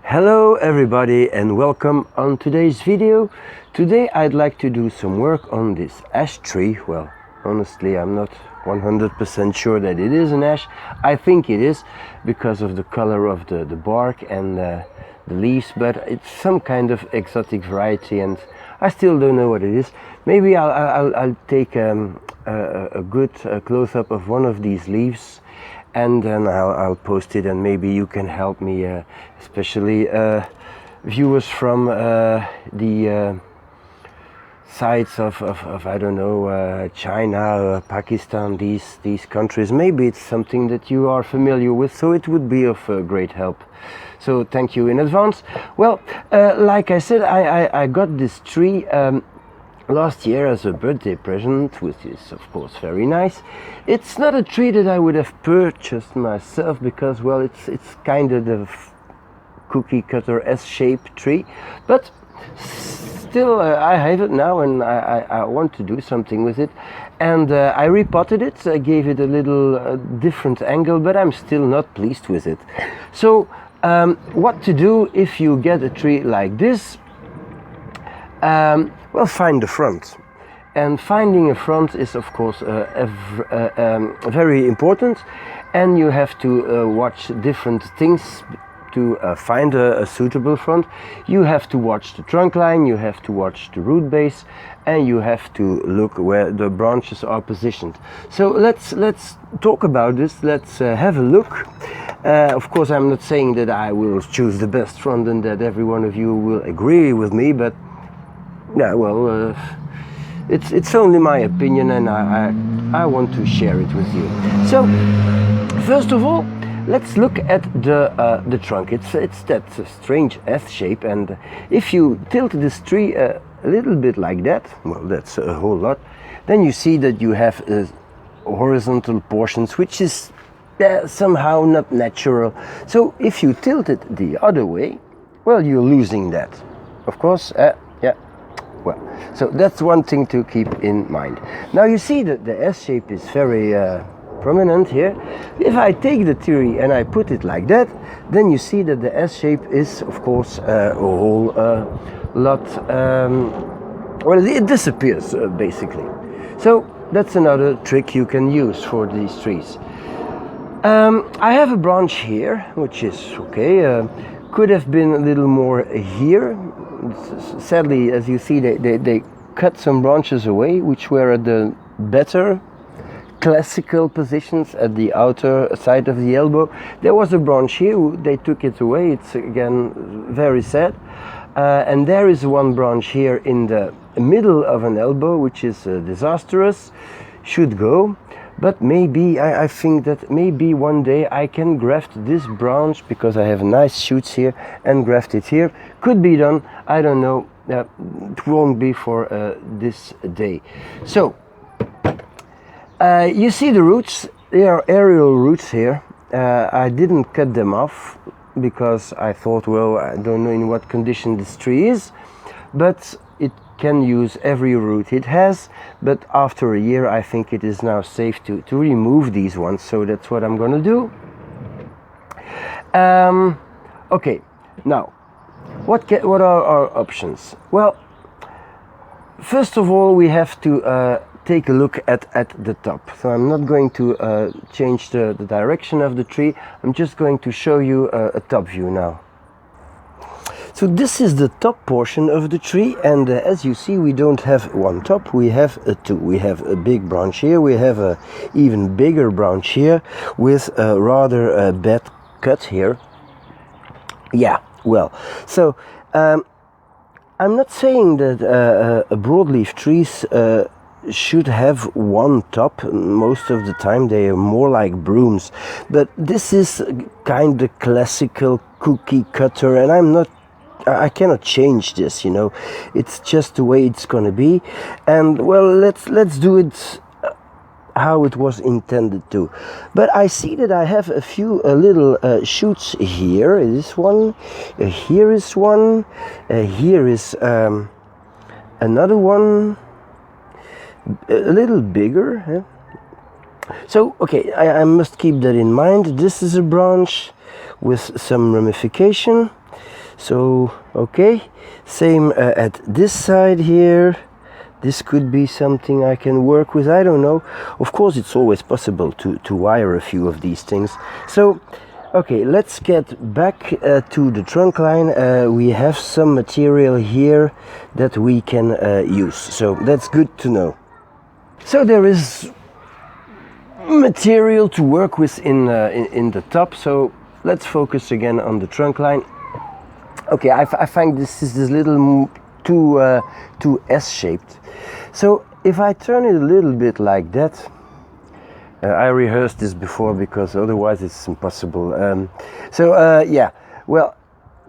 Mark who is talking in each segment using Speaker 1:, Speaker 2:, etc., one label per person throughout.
Speaker 1: Hello everybody and welcome on today's video. Today I'd like to do some work on this ash tree. Well, honestly I'm not 100% sure that it is an ash. I think it is because of the color of the bark and the leaves, but it's some kind of exotic variety and I still don't know what it is. Maybe I'll take a good close-up of one of these leaves and then I'll post it, and maybe you can help me, especially viewers from the sides of I don't know, China, Pakistan, these countries. Maybe it's something that you are familiar with, so it would be of great help. So thank you in advance. Well, like I said, I got this tree last year as a birthday present, which is of course very nice. It's not a tree that I would have purchased myself because, well, it's kind of the cookie cutter S-shaped tree, but still I have it now and I want to do something with it, and I repotted it. I gave it a little different angle, but I'm still not pleased with it. So what to do if you get a tree like this? Well, find the front, and finding a front is of course very important, and you have to watch different things to find a suitable front. You have to watch the trunk line, you have to watch the root base, and you have to look where the branches are positioned. So let's talk about this. Let's have a look. Of course, I'm not saying that I will choose the best front and that every one of you will agree with me, but yeah, well, it's only my opinion, and I want to share it with you. So first of all, let's look at the trunk. It's that strange S shape, and if you tilt this tree a little bit like that, well, that's a whole lot, then you see that you have horizontal portions, which is somehow not natural. So if you tilt it the other way, well, you're losing that, of course. Yeah. Well, so that's one thing to keep in mind. Now you see that the S shape is very prominent here. If I take the tree and I put it like that, then you see that the S shape is of course a whole lot, well, it disappears basically. So that's another trick you can use for these trees. I have a branch here, which is okay. Could have been a little more here. Sadly, as you see, they cut some branches away, which were at the better classical positions at the outer side of the elbow. There was a branch here, they took it away. It's again very sad. And there is one branch here in the middle of an elbow, which is disastrous, should go. But maybe, I think that maybe one day I can graft this branch, because I have nice shoots here, and graft it here. Could be done, I don't know. It won't be for this day. So, you see the roots, they are aerial roots here. I didn't cut them off because I thought, well, I don't know in what condition this tree is, but it can use every root it has. But after a year I think it is now safe to remove these ones, so that's what I'm gonna do. Okay, now what are our options? Well, first of all we have to take a look at the top. So I'm not going to change the direction of the tree, I'm just going to show you a top view now. So this is the top portion of the tree, and as you see, we don't have one top, we have two. We have a big branch here, we have a even bigger branch here with a rather bad cut here. Yeah, well, so I'm not saying that broadleaf trees should have one top. Most of the time they are more like brooms, but this is kind of classical cookie cutter, and I cannot change this, you know. It's just the way it's gonna be, and well, let's do it how it was intended to. But I see that I have a few little shoots here. This one, here is one, here is another one, a little bigger. Huh? So, okay, I must keep that in mind. This is a branch with some ramification. So, okay, same at this side here. This could be something I can work with, I don't know. Of course, it's always possible to wire a few of these things. So, okay, let's get back to the trunk line. We have some material here that we can use. So, that's good to know. So, there is material to work with in the top. So, let's focus again on the trunk line. Okay, I find this little too S-shaped. So if I turn it a little bit like that, I rehearsed this before because otherwise it's impossible. Yeah, well,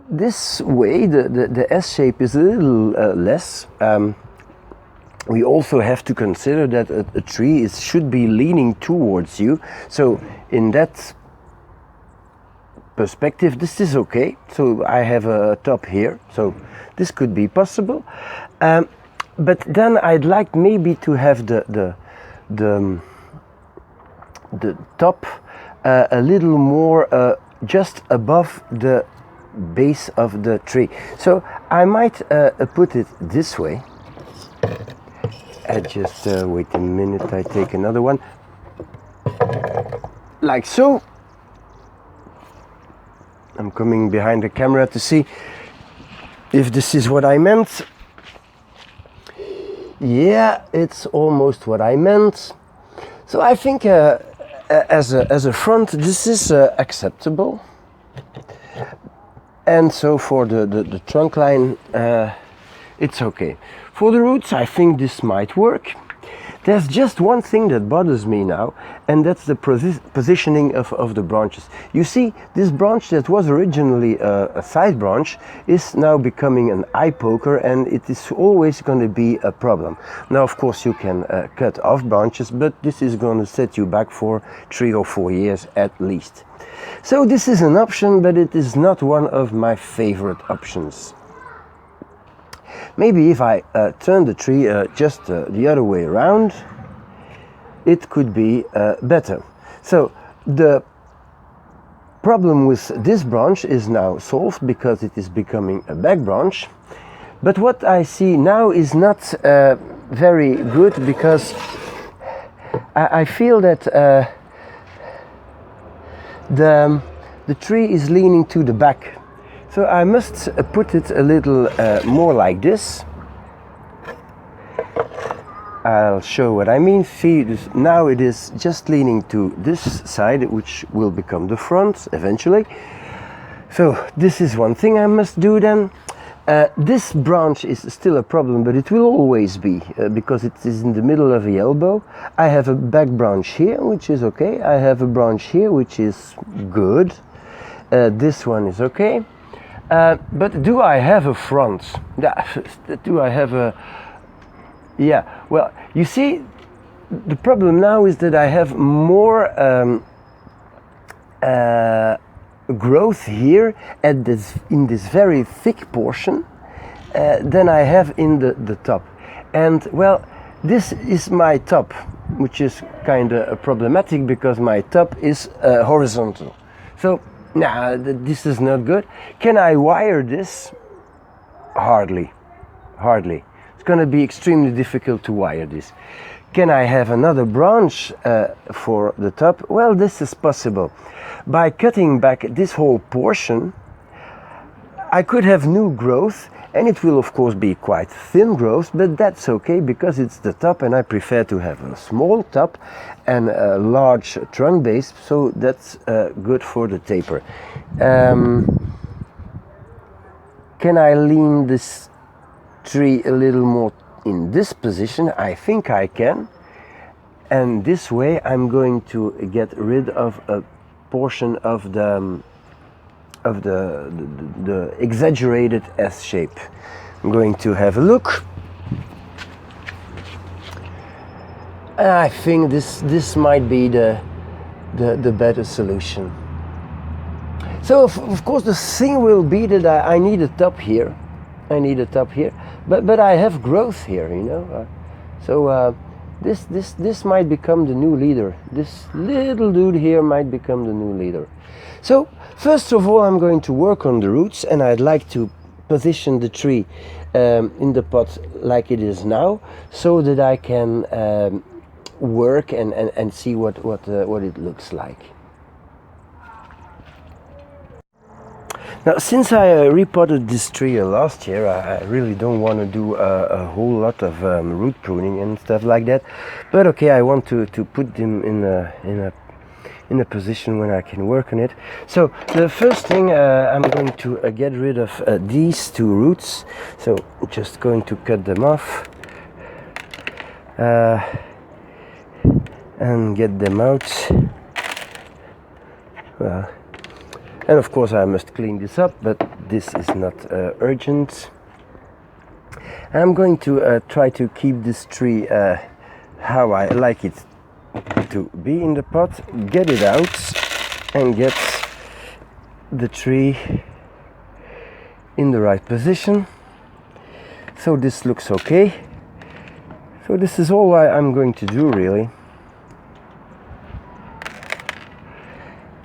Speaker 1: this way the S shape is a little less. We also have to consider that a tree should be leaning towards you. So in that perspective, this is okay. So I have a top here, so this could be possible. But then I'd like maybe to have the top a little more just above the base of the tree. So I might put it this way. Just wait a minute, I take another one. Like so. I'm coming behind the camera to see if this is what I meant. Yeah, it's almost what I meant. So I think as a front, this is acceptable. And so for the trunk line, it's okay. For the roots, I think this might work. There's just one thing that bothers me now, and that's the positioning of the branches. You see, this branch that was originally a side branch is now becoming an eye poker, and it is always going to be a problem. Now, of course, you can cut off branches, but this is going to set you back for 3 or 4 years at least. So this is an option, but it is not one of my favorite options. Maybe if I turn the tree just the other way around, it could be better. So the problem with this branch is now solved because it is becoming a back branch. But what I see now is not very good because I feel that the tree is leaning to the back. So I must put it a little more like this. I'll show what I mean. See, now it is just leaning to this side, which will become the front eventually. So this is one thing I must do then. This branch is still a problem, but it will always be because it is in the middle of the elbow. I have a back branch here, which is okay. I have a branch here, which is good. This one is okay. But do I have a front? Do I have a... Yeah, well, you see, the problem now is that I have more growth here in this very thick portion than I have in the top. And, well, this is my top, which is kind of problematic because my top is horizontal. So, nah, this is not good. Can I wire this? Hardly. It's going to be extremely difficult to wire this. Can I have another branch for the top? Well, this is possible. By cutting back this whole portion, I could have new growth, and it will of course be quite thin growth, but that's okay because it's the top and I prefer to have a small top and a large trunk base, so that's good for the taper. Can I lean this tree a little more in this position? I think I can, and this way I'm going to get rid of a portion of the exaggerated S shape. I'm going to have a look. I think this might be the better solution. So of course the thing will be that I need a top here. I need a top here, but I have growth here, you know. So this might become the new leader. This little dude here might become the new leader. So first of all, I'm going to work on the roots, and I'd like to position the tree in the pot like it is now, so that I can work and see what it looks like. Now, since I repotted this tree last year, I really don't want to do a whole lot of root pruning and stuff like that. But okay, I want to put them in a position where I can work on it. So the first thing, I'm going to get rid of these two roots. So just going to cut them off and get them out. Well. And of course I must clean this up, but this is not urgent. I'm going to try to keep this tree how I like it to be in the pot, get it out and get the tree in the right position. So this looks okay. So this is all I'm going to do really.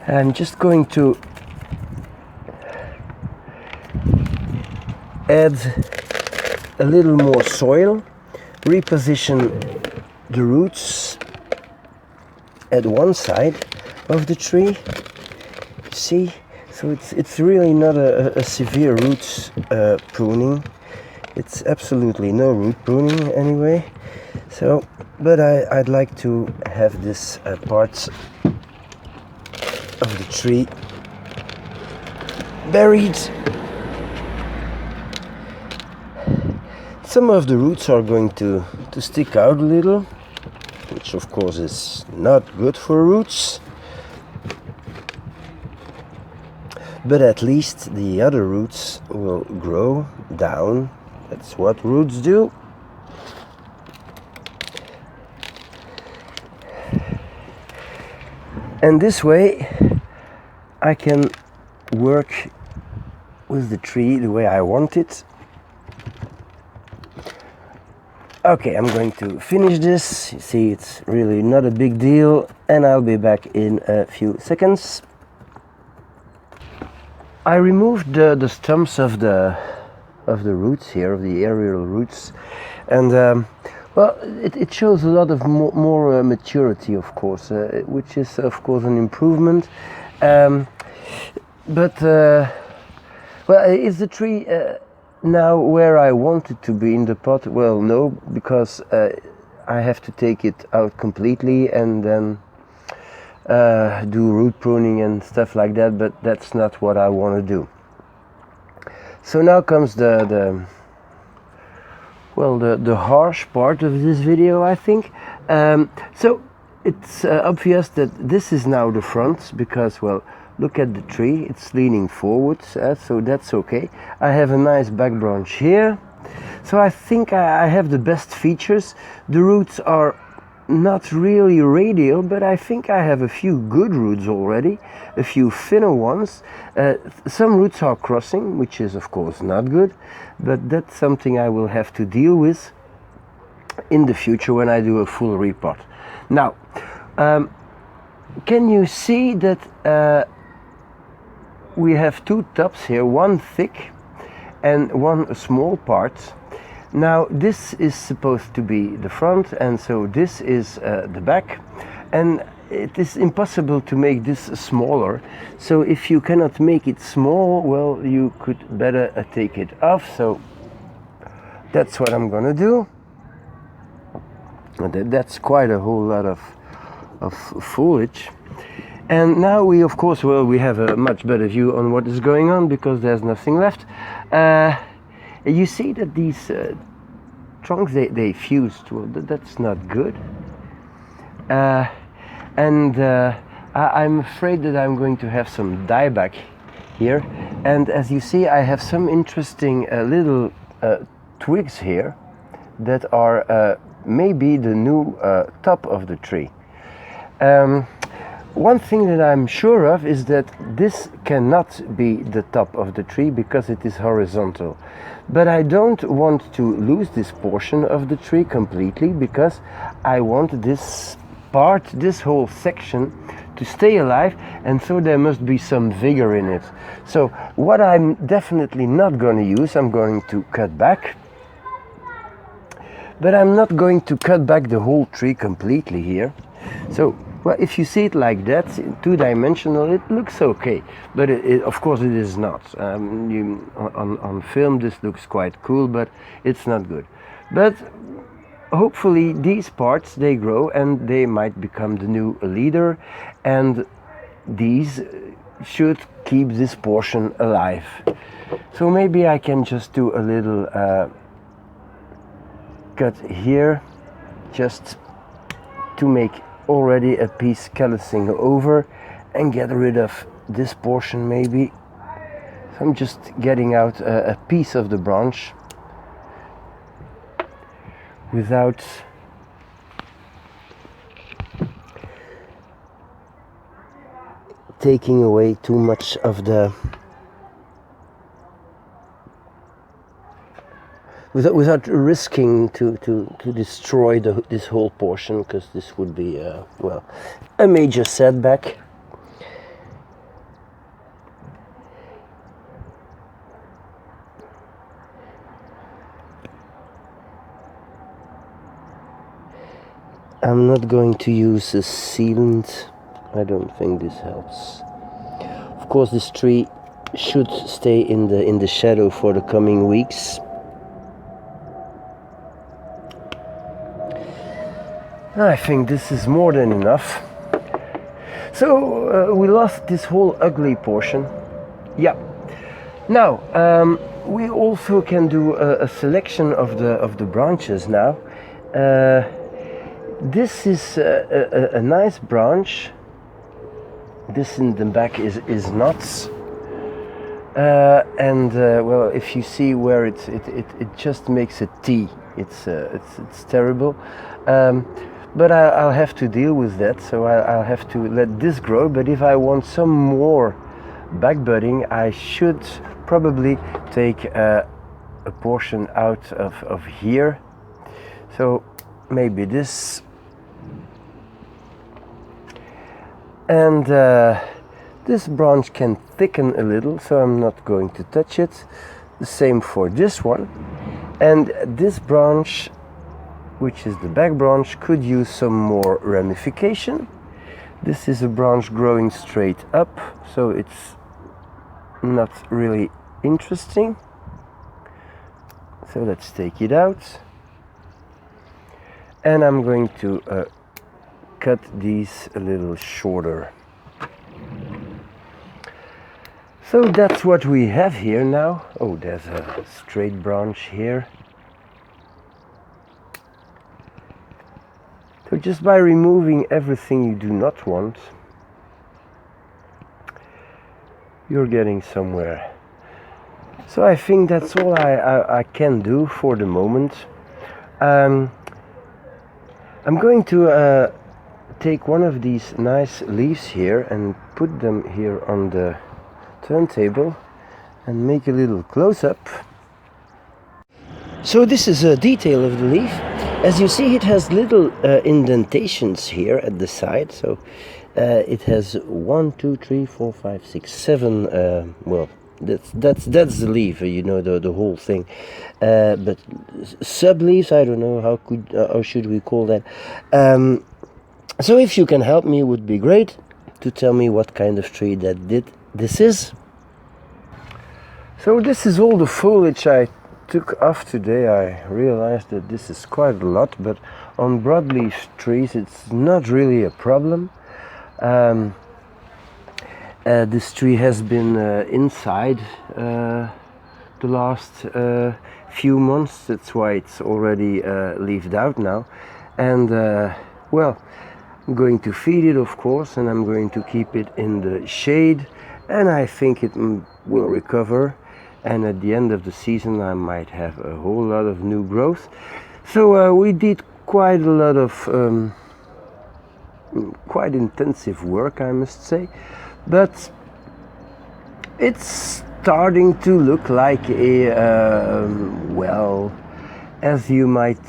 Speaker 1: I'm just going to add a little more soil, reposition the roots at one side of the tree. See, so it's really not a severe roots pruning. It's absolutely no root pruning anyway. So, but I'd like to have this parts of the tree buried. Some of the roots are going to stick out a little, which of course is not good for roots. But at least the other roots will grow down. That's what roots do. And this way I can work with the tree the way I want it. Okay, I'm going to finish this. You see, it's really not a big deal, and I'll be back in a few seconds. I removed the stumps of the roots here, of the aerial roots, and well, it shows a lot of more maturity, of course, which is of course an improvement. But well, is the tree now where I want it to be in the pot? Well, no, because I have to take it out completely and then do root pruning and stuff like that, but that's not what I want to do. So now comes the harsh part of this video, I think. So it's obvious that this is now the front, because, well, look at the tree, it's leaning forwards, so that's okay. I have a nice back branch here, so I think I have the best features. The roots are not really radial, but I think I have a few good roots already, a few thinner ones. Some roots are crossing, which is of course not good, but that's something I will have to deal with in the future when I do a full repot. Now, can you see that we have two tops here, one thick and one small part. Now this is supposed to be the front, and so this is the back, and it is impossible to make this smaller. So if you cannot make it small, well, you could better take it off. So that's what I'm gonna do. That's quite a whole lot of foliage. And now we, of course, well, we have a much better view on what is going on, because there's nothing left. You see that these trunks, they fused. Well, that's not good. I'm afraid that I'm going to have some dieback here. And as you see, I have some interesting little twigs here that are maybe the new top of the tree. One thing that I'm sure of is that this cannot be the top of the tree because it is horizontal. But I don't want to lose this portion of the tree completely, because I want this part, this whole section, to stay alive, and so there must be some vigor in it. So what I'm definitely not going to use, I'm going to cut back. But I'm not going to cut back the whole tree completely here. So, well, if you see it like that, two-dimensional, it looks okay. But of course it is not. On film this looks quite cool, but it's not good. But hopefully these parts, they grow and they might become the new leader, and these should keep this portion alive. So maybe I can just do a little cut here, just to make already a piece callousing over and get rid of this portion maybe. So I'm just getting out a piece of the branch without taking away too much of the without risking to destroy this whole portion, because this would be well, a major setback. I'm not going to use a sealant. I don't think this helps. Of course, this tree should stay in the shadow for the coming weeks. I think this is more than enough. So we lost this whole ugly portion. Yeah. Now we also can do a selection of the branches now. This is a nice branch. This in the back is nuts. Well, if you see where it just makes a T. It's terrible. But I'll have to deal with that, so I'll have to let this grow. But if I want some more back budding, I should probably take a portion out of here. So maybe this. And this branch can thicken a little, so I'm not going to touch it. The same for this one. And this branch, which is the back branch, could use some more ramification. This is a branch growing straight up, so it's not really interesting. So let's take it out. And I'm going to cut these a little shorter. So that's what we have here now. Oh, there's a straight branch here. So just by removing everything you do not want, you're getting somewhere. So I think that's all I can do for the moment. I'm going to take one of these nice leaves here and put them here on the turntable and make a little close-up. So this is a detail of the leaf. As you see, it has little indentations here at the side. So it has 1, 2, 3, 4, 5, 6, 7. Well, that's the leaf, you know, the whole thing. But sub leaves, I don't know how should we call that. So if you can help me, would be great to tell me what kind of tree this is. So this is all the foliage I took off today. I realized that this is quite a lot, but on broadleaf trees it's not really a problem. This tree has been inside the last few months. That's why it's already leafed out now. And well, I'm going to feed it, of course, and I'm going to keep it in the shade, and I think it will recover. And at the end of the season I might have a whole lot of new growth. So we did quite a lot of quite intensive work, I must say, but it's starting to look like a well, as you might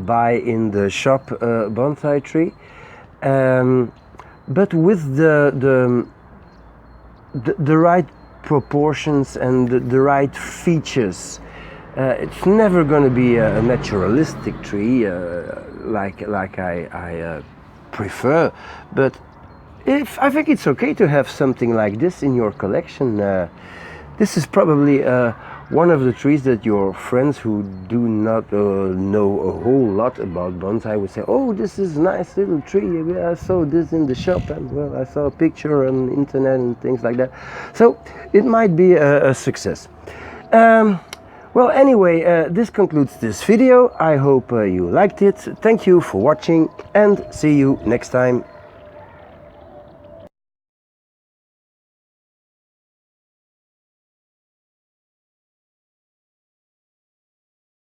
Speaker 1: buy in the shop, bonsai tree, but with the right proportions and the right features. It's never going to be a naturalistic tree like I prefer, but I think it's okay to have something like this in your collection. This is probably one of the trees that your friends who do not know a whole lot about bonsai would say, "Oh, this is a nice little tree. I saw this in the shop, and well, I saw a picture on the internet and things like that." So it might be a success. Well, anyway, this concludes this video. I hope you liked it. Thank you for watching, and see you next time.